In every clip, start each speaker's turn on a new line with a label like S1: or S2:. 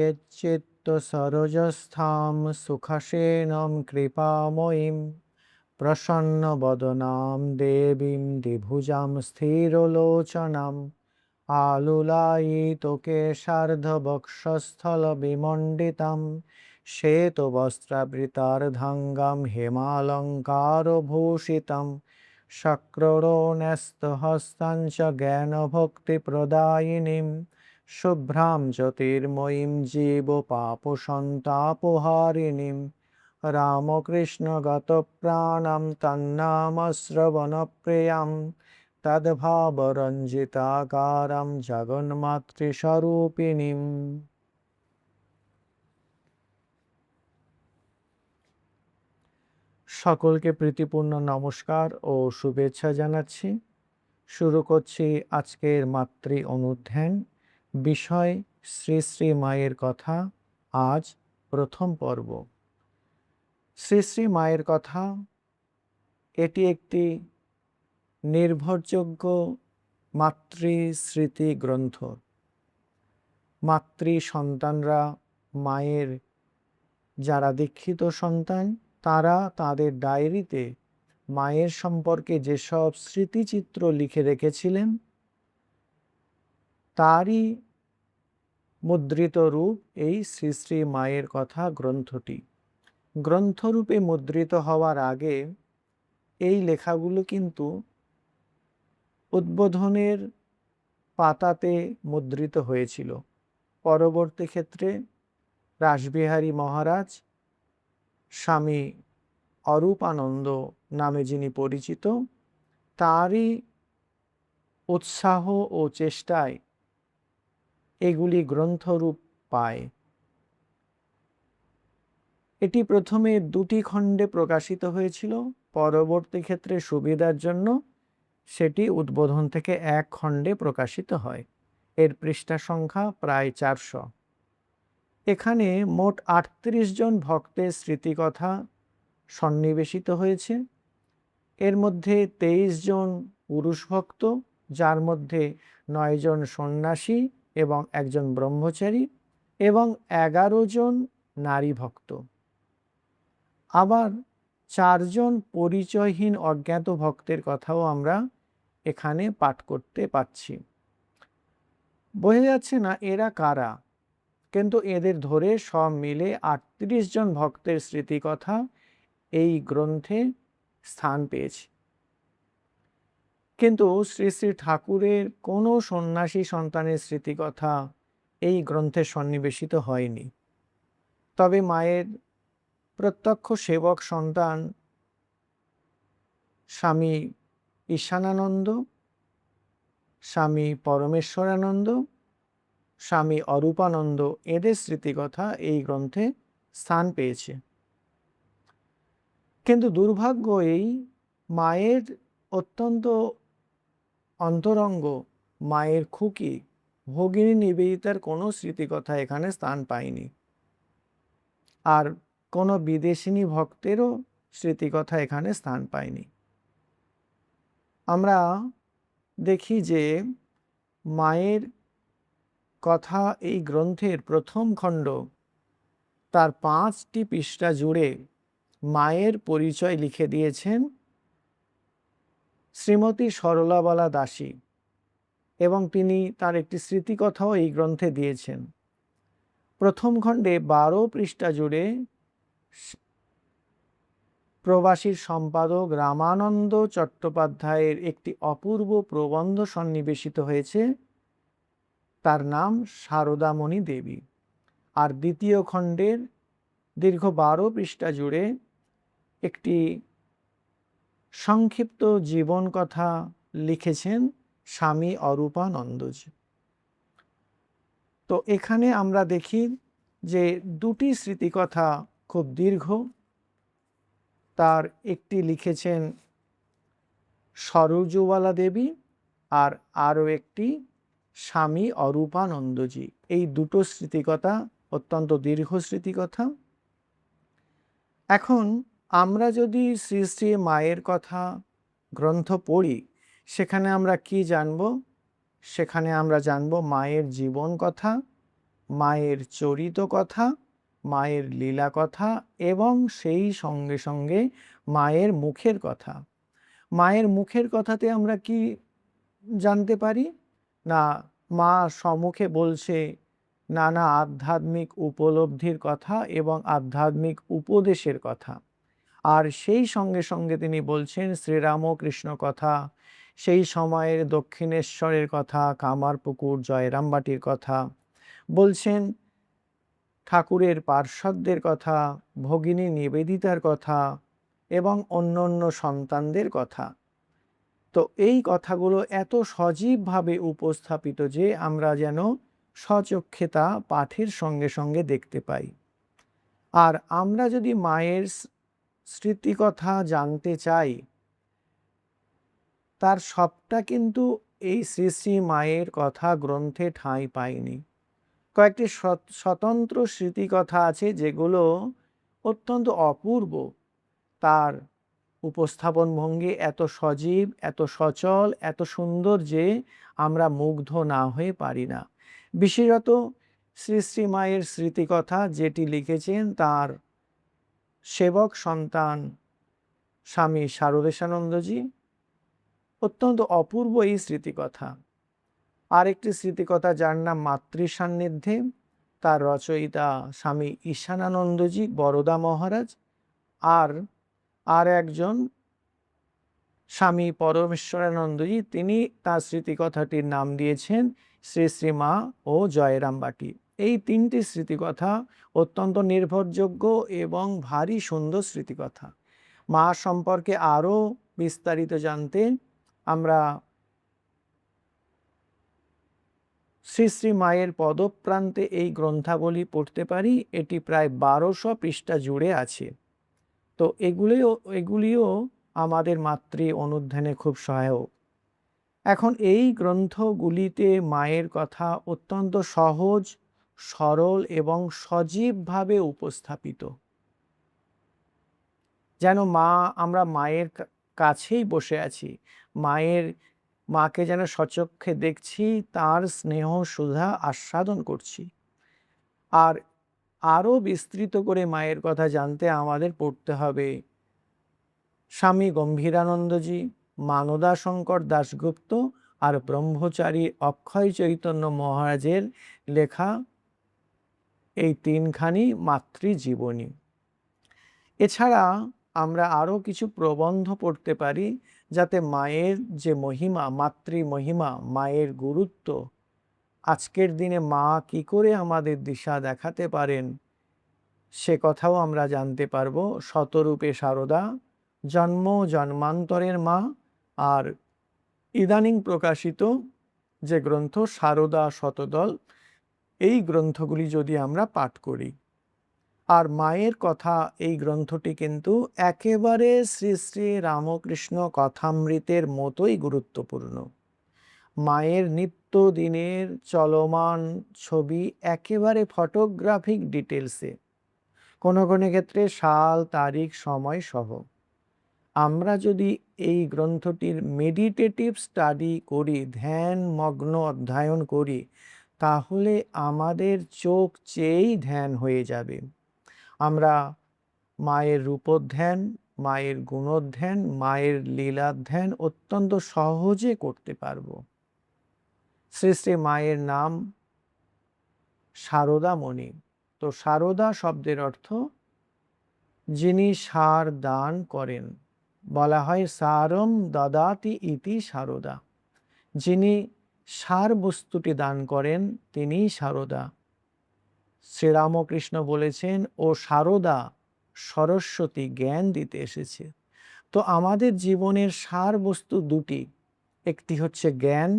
S1: ध्यायेच्चित्तसरोजस्थां सुखसेनं कृपामयीं प्रसन्नवदनां देवीं द्विभुजां स्थिरलोचनाम् आलुलायितकेशार्धवक्षस्थलविमण्डितं श्वेतवस्त्रावृतार्धाङ्गं हेमालङ्कारभूषितं शक्रोडो न्यस्तहस्तं च ज्ञानभक्तिप्रदायिनीं शुभ्रां ज्योतिर्मयीं जीवपापसन्तापहारिणीं रामकृष्णगतप्राणं तन्नामश्रवणप्रियं तद्भावरञ्जिताकारां जगन्मातृस्বरूपिणीम्। সকলকে প্রীতিপূর্ণ নমস্কার ও শুভেচ্ছা জানাচ্ছি। শুরু করছি আজকের মাতৃ অনুধ্যান, বিষয় শ্রী শ্রী মায়ের কথা। আজ প্রথম পর্ব। শ্রী শ্রী মায়ের কথা এটি একটি নির্ভরযোগ্য মাতৃস্মৃতি গ্রন্থ। মাতৃ সন্তানরা, মায়ের যারা দীক্ষিত সন্তান, তারা তাদের ডায়েরিতে মায়ের সম্পর্কে যেসব স্মৃতিচিত্র লিখে রেখেছিলেন তারই মুদ্রিত রূপ এই শ্রী শ্রী মায়ের কথা গ্রন্থটি। গ্রন্থরূপে মুদ্রিত হওয়ার আগে এই লেখাগুলো কিন্তু উদ্বোধনের পাতাতে মুদ্রিত হয়েছিল। পরবর্তী ক্ষেত্রে রাসবিহারী মহারাজ স্বামী অরূপানন্দ নামে যিনি পরিচিত, তারই উৎসাহ ও চেষ্টায় এগুলি গ্রন্থরূপ পায়। এটি প্রথমে 2টি খণ্ডে প্রকাশিত হয়েছিল, পরবর্তী ক্ষেত্রে সুবিধার জন্য সেটি উদ্বোধন থেকে 1 খণ্ডে প্রকাশিত হয়। এর পৃষ্ঠা সংখ্যা প্রায় 400। এখানে মোট 38 জন ভক্তের স্মৃতিকথা সন্নিবেশিত হয়েছে। এর মধ্যে 23 জন পুরুষ ভক্ত, যার মধ্যে 9 জন সন্ন্যাসী এবং 1 জন ব্রহ্মচারী এবং 11 জন নারী ভক্ত। আবার 4 জন পরিচয়হীন অজ্ঞাত ভক্তের কথাও আমরা এখানে পাঠ করতে পাচ্ছি। বোঝা যাচ্ছে না এরা কারা, কিন্তু এদের ধরে সব মিলে 38 জন ভক্তের স্মৃতিকথা এই গ্রন্থে স্থান পেয়েছে। কিন্তু শ্রী শ্রী ঠাকুরের কোনো সন্ন্যাসী সন্তানের স্মৃতিকথা এই গ্রন্থে সন্নিবেশিত হয়নি। তবে মায়ের প্রত্যক্ষ সেবক সন্তান স্বামী ঈশানানন্দ, স্বামী পরমেশ্বরানন্দ, স্বামী অরূপানন্দ, এদের স্মৃতিকথা এই গ্রন্থে স্থান পেয়েছে। কিন্তু দুর্ভাগ্য, এই মায়ের অত্যন্ত অন্তরঙ্গ মায়ের খুকি ভগিনী নিবেদিতার কোনো স্মৃতিকথা এখানে স্থান পায়নি। আর কোনো বিদেশিনী ভক্তেরও স্মৃতিকথা এখানে স্থান পায়নি। আমরা দেখি যে মায়ের কথা এই গ্রন্থের প্রথম খণ্ড, তার 5টি পৃষ্ঠা জুড়ে মায়ের পরিচয় লিখে দিয়েছেন শ্রীমতী সরলাবালা দাসী, এবং তিনি তার একটি স্মৃতিকথাও এই গ্রন্থে দিয়েছেন। প্রথম খণ্ডে 12 পৃষ্ঠা জুড়ে প্রবাসীর সম্পাদক রামানন্দ চট্টোপাধ্যায়ের একটি অপূর্ব প্রবন্ধ সন্নিবেশিত হয়েছে, তার নাম সারদামণি দেবী। আর দ্বিতীয় খণ্ডের দীর্ঘ 12 পৃষ্ঠা জুড়ে একটি সংক্ষিপ্ত জীবন কথা লিখেছেন স্বামী অরূপানন্দজি। তো এখানে আমরা দেখি যে 2টি স্মৃতিকথা খুব দীর্ঘ। তার একটি লিখেছেন সরোজবালা দেবী আর আরও একটি স্বামী অরূপানন্দজি। এই 2টো স্মৃতিকথা অত্যন্ত দীর্ঘ স্মৃতিকথা। এখন আমরা যদি শ্রী শ্রী মায়ের কথা গ্রন্থ পড়ি, সেখানে আমরা কি জানব? সেখানে আমরা জানব মায়ের জীবন কথা, মায়ের চরিত কথা, মায়ের লীলা কথা এবং সেই সঙ্গে সঙ্গে মায়ের মুখের কথা। মায়ের মুখের কথাতে আমরা কি জানতে পারি? না, মা সম্মুখে বলছে নানা আধ্যাত্মিক উপলব্ধির কথা এবং আধ্যাত্মিক উপদেশের কথা। আর সেই সঙ্গে সঙ্গে তিনি বলছেন শ্রীরামকৃষ্ণ কথা, সেই সময়ের দক্ষিণেশ্বরের কথা, কামারপুকুর জয়রামবাটির কথা বলছেন, ঠাকুরের পার্ষদদের কথা, ভগিনী নিবেদিতার কথা এবং অন্যান্য সন্তানদের কথা। তো এই কথাগুলো এত সজীবভাবে উপস্থাপিত যে আমরা যেন স্বচক্ষে তা পাঠের সঙ্গে সঙ্গে দেখতে পাই। আর আমরা যদি মায়ের স্মৃতিকথা জানতে চাই, তার সবটা কিন্তু এই শ্রী শ্রী মায়ের কথা গ্রন্থে ঠাঁই পায়নি। কয়েকটি স্বতন্ত্র স্মৃতিকথা আছে যেগুলো অত্যন্ত অপূর্ব। তার উপস্থাপন ভঙ্গি এত সজীব, এত সচল, এত সুন্দর যে আমরা মুগ্ধ না হয়ে পারি না। বিশেষত শ্রী শ্রী মায়ের স্মৃতিকথা যেটি লিখেছেন তার সেবক সন্তান স্বামী শারদেশানন্দজি, অত্যন্ত অপূর্ব এই স্মৃতিকথা। আরেকটি স্মৃতিকথা যার নাম মাতৃ সান্নিধ্যে, তার রচয়িতা স্বামী ঈশানানন্দজি বরদা মহারাজ, আর একজন স্বামী পরমেশ্বরানন্দজি, তিনি তার স্মৃতিকথাটির নাম দিয়েছেন শ্রী শ্রী মা ও জয়রামবাটি। এই তিনটি স্মৃতিকথা অত্যন্ত নির্ভরযোগ্য এবং ভারী সুন্দর স্মৃতিকথা। মা সম্পর্কে আরও বিস্তারিত জানতে আমরা শ্রী শ্রী মায়ের পদপ্রান্তে এই গ্রন্থাবলী পড়তে পারি। এটি প্রায় 1200 পৃষ্ঠা জুড়ে আছে। তো এগুলিও আমাদের মাতৃ অনুধ্যানে খুব সহায়ক। এখন এই গ্রন্থগুলিতে মায়ের কথা অত্যন্ত সহজ, সরল এবং সজীবভাবে উপস্থাপিত। যেন আমরা মায়ের কাছেই বসে আছি, মাকে যেন সচক্ষে দেখছি, তার স্নেহ সুধা আস্বাদন করছি। আর আরও বিস্তৃত করে মায়ের কথা জানতে আমাদের পড়তে হবে স্বামী গম্ভীরানন্দজি, মানদাশঙ্কর দাশগুপ্ত আর ব্রহ্মচারী অক্ষয় চৈতন্য মহারাজের লেখা এই তিনখানি মাতৃজীবনী। এছাড়া আমরা আরও কিছু প্রবন্ধ পড়তে পারি যাতে মায়ের যে মহিমা, মাতৃ মহিমা, মায়ের গুরুত্ব, আজকের দিনে মা কি করে আমাদের দিশা দেখাতে পারেন সে কথাও আমরা জানতে পারব। শতরূপে সারদা, জন্ম জন্মান্তরের মা, আর ইদানিং প্রকাশিত যে গ্রন্থ সারদা শতদল, এই গ্রন্থগুলি যদি আমরা পাঠ করি। আর মায়ের কথা এই গ্রন্থটি কিন্তু একেবারে শ্রী শ্রী রামকৃষ্ণ কথামৃতের মতোই গুরুত্বপূর্ণ। মায়ের নিত্যদিনের চলমান ছবি একেবারে ফটোগ্রাফিক ডিটেলসে, কোনো কোনো ক্ষেত্রে সাল, তারিখ, সময় সহ। আমরা যদি এই গ্রন্থটির মেডিটেটিভ স্টাডি করি, ধ্যান মগ্ন অধ্যয়ন করি, তাহলে আমাদের চোখ চেয়েই ধ্যান হয়ে যাবে। আমরা মায়ের রূপধ্যান, মায়ের গুণধ্যান, মায়ের লীলাধ্যান অত্যন্ত সহজে করতে পারব। শ্রী শ্রী মায়ের নাম সারদামণি। তো সারদা শব্দের অর্থ যিনি সার দান করেন, বলা হয় সারম দদাতি ইতি সারদা। যিনি সার বস্তুটি দান করেন তিনি সারদা। শ্রীরামকৃষ্ণ বলেছেন ও সারদা সরস্বতী জ্ঞান দিতে এসেছে। তো আমাদের জীবনের সার বস্তু দুটি, একটি হচ্ছে জ্ঞান,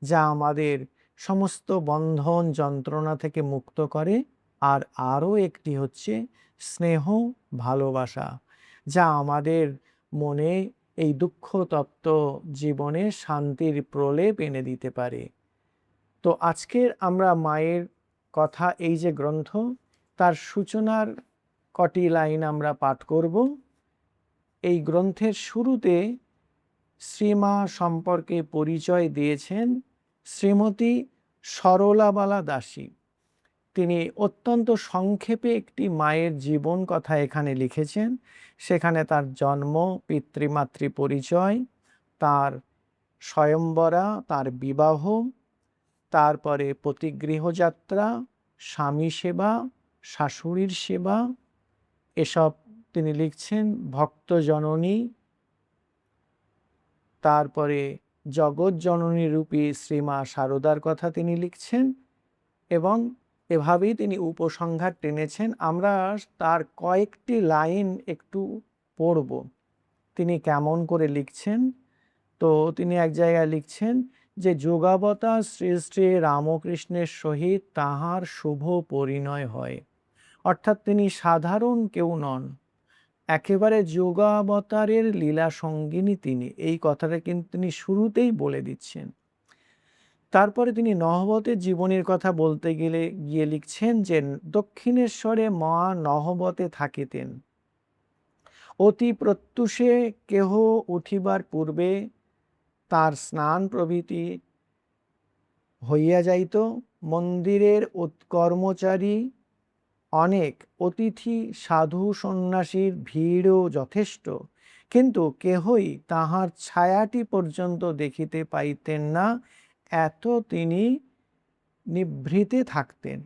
S1: যা আমাদের সমস্ত বন্ধন যন্ত্রণা থেকে মুক্ত করে, আর আরও একটি হচ্ছে স্নেহ, ভালোবাসা, যা আমাদের মনে এই দুঃখতপ্ত জীবনে শান্তির প্রলেপ এনে দিতে পারে। তো আজকের আমরা মায়ের কথা এই যে গ্রন্থ, তার সূচনার কটি লাইন আমরা পাঠ করব। এই গ্রন্থের শুরুতে শ্রীমা সম্পর্কে পরিচয় দিয়েছেন শ্রীমতী সরলাবালা দাসী। তিনি অত্যন্ত সংক্ষেপে একটি মায়ের জীবন কথা এখানে লিখেছেন। সেখানে তার জন্ম, পিতৃমাতৃ পরিচয়, তার স্বয়ংবরা, তার বিবাহ, তারপরে পতিগৃহযাত্রা, স্বামী সেবা, শাশুড়ির সেবা, এসব তিনি লিখছেন। ভক্ত জননী, তারপরে জগৎ জননী রূপী শ্রীমা শারদার কথা তিনি লিখছেন এবং এভাবেই তিনি উপসংহার টেনেছেন। আমরা তার কয়েকটি লাইন একটু পড়ব, তিনি কেমন করে লিখছেন। তো তিনি এক জায়গায় লিখছেন যে যোগাবতার শ্রী শ্রী রামকৃষ্ণের সহিত তাহার শুভ পরিণয় হয়। অর্থাৎ তিনি সাধারণ কেউ নন, একেবারে যোগাবতারের লীলা সঙ্গিনী তিনি। এই কথাটা কিন্তু তিনি শুরুতেই বলে দিচ্ছেন। তারপরে তিনি নহবতের জীবনের কথা বলতে গিয়ে লিখছেন যে দক্ষিণেশ্বরে মা নহবতে থাকিতেন। অতি প্রত্যুষে কেহ উঠিবার পূর্বে তার স্নান প্রভৃতি হইয়া যাইত। মন্দিরের কর্মচারী অনেক, অতিথি সাধু সন্ন্যাসীর ভিড়ও যথেষ্ট, কিন্তু কেহই তাহার ছায়াটি পর্যন্ত দেখিতে পাইতেন না, এত তিনি নিভৃতে থাকতেন।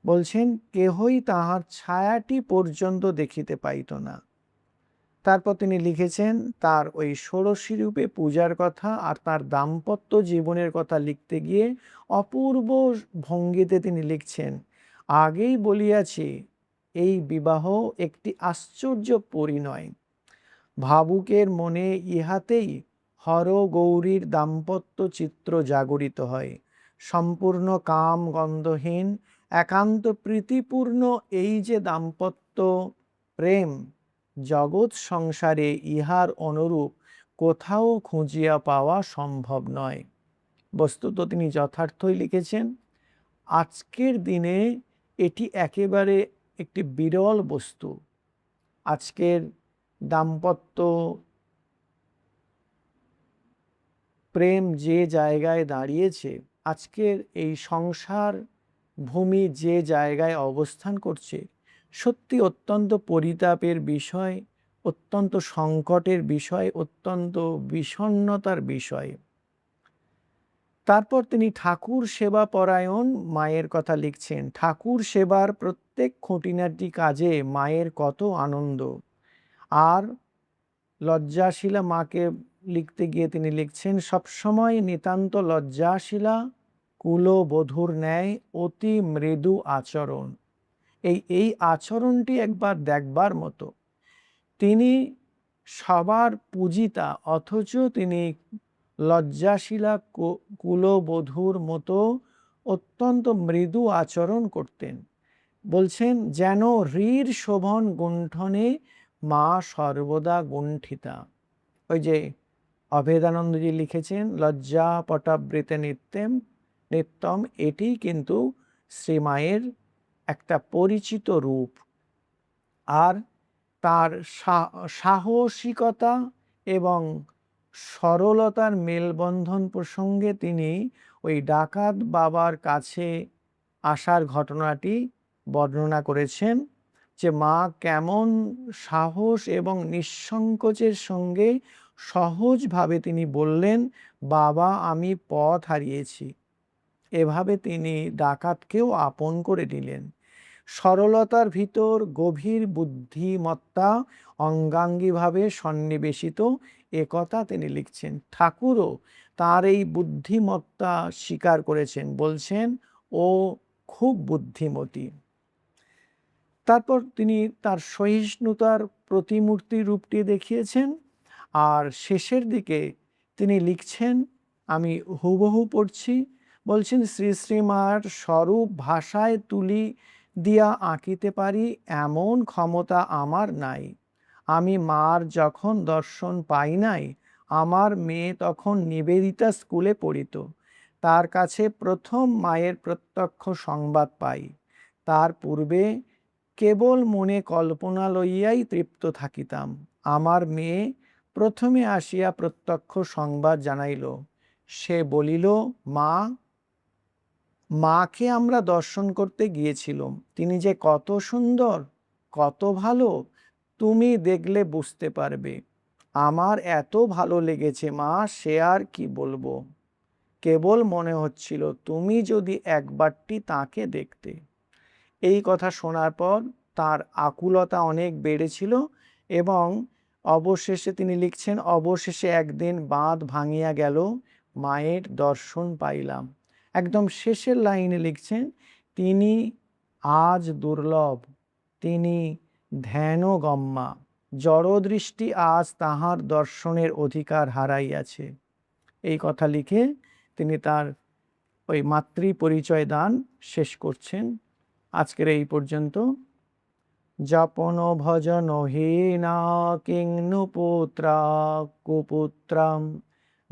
S1: বলছেন কেহই তাহার ছায়াটি পর্যন্ত দেখিতে পাইত না। তারপর তিনি লিখেছেন তার ওই ষোড়শী রূপে পূজার কথা আর তার দাম্পত্য জীবনের কথা লিখতে গিয়ে অপূর্ব ভঙ্গিতে তিনি লিখছেন, আগেই বলিয়াছি এই বিবাহ একটি আশ্চর্য পরিণয়। ভাবুকের মনে ইহাতেই হর গৌরীর দাম্পত্য চিত্র জাগরিত হয়। সম্পূর্ণ কাম গন্ধহীন একান্ত প্রীতিপূর্ণ এই যে দাম্পত্য প্রেম, জগৎ সংসারে ইহার অনুরূপ কোথাও খুঁজিয়া পাওয়া সম্ভব নয়। বস্তুত তিনি যথার্থই লিখেছেন। আজকের দিনে এটি একেবারে একটি বিরল বস্তু। আজকের দাম্পত্য প্রেম যে জায়গায় দাঁড়িয়েছে, আজকের এই সংসার ভূমি যে জায়গায় অবস্থান করছে, সত্যি অত্যন্ত পরিতাপের বিষয়, অত্যন্ত সংকটের বিষয়, অত্যন্ত বিষণ্ণতার বিষয়। তারপর তিনি ঠাকুর সেবা পরায়ণ মায়ের কথা লিখছেন। ঠাকুর সেবার প্রত্যেক খুঁটিনাটি কাজে মায়ের কত আনন্দ। আর লজ্জাশীলা মাকে লিখতে গিয়ে তিনি লিখছেন, সবসময় নিতান্ত লজ্জাশীলা, কুলবধূর ন্যায় অতি মৃদু আচরণ। এই আচরণটি একবার দেখবার মতো। তিনি সবার পূজিতা, অথচ তিনি লজ্জাশীলা কুলবধূর মতো অত্যন্ত মৃদু আচরণ করতেন। বলছেন যেন হৃর শোভন গুণ্ঠনে মা সর্বদা গুণ্ঠিতা। ওই যে অভেদানন্দজি লিখেছেন লজ্জা পটাবৃতে নিত্যম, এটি কিন্তু শ্রীমায়ের একটা পরিচিত রূপ। আর তার সাহসিকতা এবং সরলতার মেলবন্ধন প্রসঙ্গে তিনি ওই ডাকাত বাবার কাছে আসার ঘটনাটি বর্ণনা করেছেন, যে মা কেমন সাহস এবং নিঃসংকোচের সঙ্গে সহজভাবে তিনি বললেন, বাবা আমি পথ হারিয়েছি। এভাবে তিনি ডাকাতকেও আপন করে নিলেন। সরলতার ভিতর গভীর বুদ্ধিমত্তা অঙ্গাঙ্গিভাবে সন্নিবেশিত, একথা তিনি লিখছেন। ঠাকুরও তার এই বুদ্ধিমত্তা স্বীকার করেছেন, বলছেন ও খুব বুদ্ধিমতী। তারপর তিনি তার সহিষ্ণুতার প্রতিমূর্তি রূপটি দেখিয়েছেন। আর শেষের দিকে তিনি লিখছেন, আমি হুবহু পড়ছি, বলছেন শ্রী শ্রীমার স্বরূপ ভাষায় তুলি দিয়া আঁকিতে পারি এমন ক্ষমতা আমার নাই। আমি মার যখন দর্শন পাই নাই, আমার মেয়ে তখন নিবেদিতা স্কুলে পড়িত। তার কাছে প্রথম মায়ের প্রত্যক্ষ সংবাদ পাই। তার পূর্বে কেবল মনে কল্পনা লইয়াই তৃপ্ত থাকিতাম। আমার মেয়ে প্রথমে আসিয়া প্রত্যক্ষ সংবাদ জানাইল। সে বলিল, মা মাকে আমরা দর্শন করতে গিয়েছিলাম। তিনি যে কত সুন্দর, কত ভালো, তুমি দেখলে বুঝতে পারবে। আমার এত ভালো লেগেছে মা, সে আর কি বলবো। কেবল মনে হচ্ছিল তুমি যদি একবারটি তাকে দেখতে। এই কথা শোনার পর তার আকুলতা অনেক বেড়েছিল এবং অবশেষে তিনি লিখছেন, অবশেষে একদিন বাঁধ ভাঙিয়া গেল, মায়ের দর্শন পাইলাম। একদম শেষের লাইনে লিখছেন, তিনি আজ দুর্লভ, তিনি ধ্যানগম্যা, জড়দৃষ্টি আজ তাহার দর্শনের অধিকার হারাইয়াছে। এই কথা লিখে তিনি তার ওই মাতৃ পরিচয় দান শেষ করছেন। আজকের এই পর্যন্ত। যাপন ভজন হীনা কিং নু পুত্রা কুপুত্রাম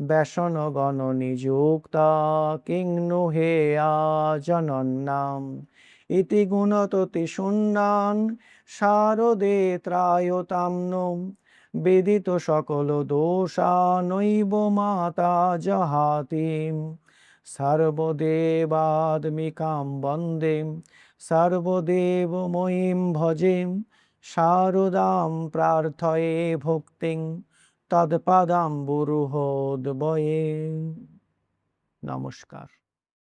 S1: ব্যসন গণ নিযুক্তা কিং নু হেয়া জনন্নাম ইতি গুণততি শূন্যান শারদে ত্রায়তাম্নম বেদিত সকল দোষা নৈব মাতা জহাতিম সর্বদেবাত্মিকাম বন্দে সর্বদেবময়ীম ভজেম শারদাম প্রার্থয়ে ভক্তিং তৎপদাম্বুরুহোদ্বয়ে। নমস্কার।